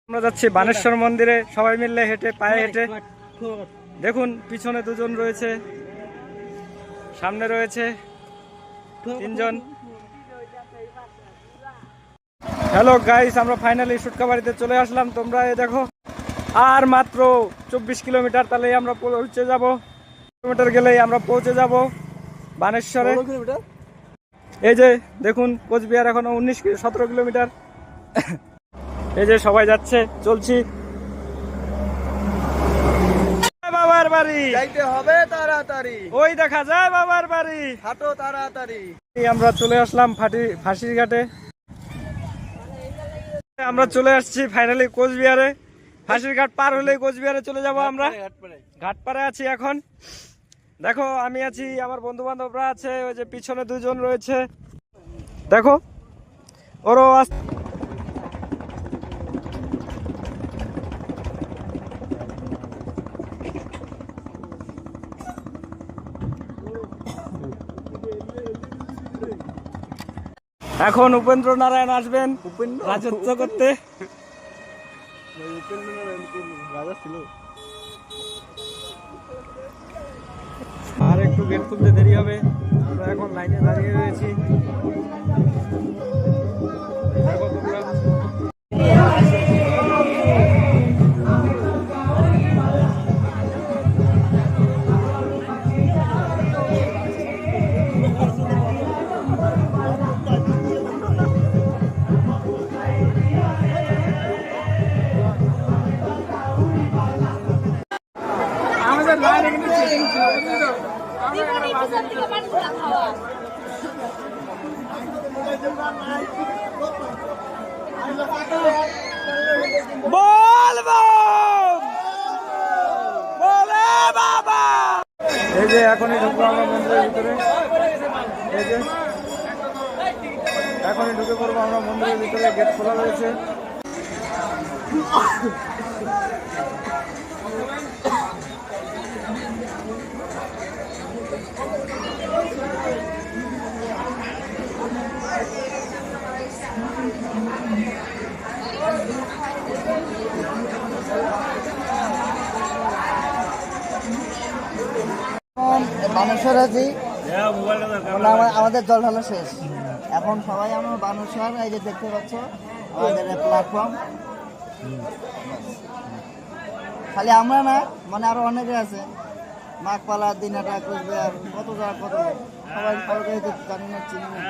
আমরা যাচ্ছি বানেশ্বর মন্দিরে সবাই মিলে হেঁটে পায়ে হেঁটে। দেখুন পিছনে দুজন রয়েছে, সামনে রয়েছে তিনজন। হ্যালো গাইস, আমরা ফাইনালি সুটকাবাড়িতে চলে আসলাম। তোমরা এই দেখো, আর মাত্র 24 কিলোমিটার, তাহলেই আমরা পৌঁছে যাব। কিলোমিটার গেলেই আমরা পৌঁছে যাব বানেশ্বরে। এই যে দেখুন, কোচবিহার এখনো 17 কিলোমিটার। এই যে সবাই যাচ্ছে, চলছি। বাবার বাড়ি যাইতে হবে তাড়াতাড়ি, ওই দেখা যায় বাবার বাড়ি, হাঁটো তাড়াতাড়ি। আমরা চলে আসলাম ফাঁসির ঘাটে। আমরা চলে আসছি ফাইনালি কোচবিহারে। ফাঁসির ঘাট পার হলেই কোচবিহারে চলে যাব আমরা। ঘাটপাড়ে আছি এখন। দেখো আমি আছি, আমার বন্ধু বান্ধবরা আছে, ওই যে পিছনে দুজন রয়েছে দেখো, ওরও এখন উপেন্দ্র নারায়ণ আসবেন রাজত্ব করতে। আর একটু গেট খুলতে দেরি হবে, আমরা এখন লাইনে দাঁড়িয়ে রয়েছি। দেখো তোমরা, আমাদের লাইনে কিন্তু সেটিং ছিল, বুঝছো? এই যে এখনই ঢুকবো আমরা মন্দিরের ভিতরে। এই যে এখনই ঢুকে পড়বো আমরা মন্দিরের ভিতরে, গেট খোলা রয়েছে। বানেশ্বর আছি, আমাদের জল ঢালা শেষ। এখন সবাই আমরা বানেশ্বর, এই যে দেখতে পাচ্ছ আমাদের প্ল্যাটফর্ম। খালি আমরা না, মানে আরো অনেকে আছে, মাঘপালা, দিনাটা, কোচবিহার, কত জায়গা, কত সবাই জানি না, চিনি না।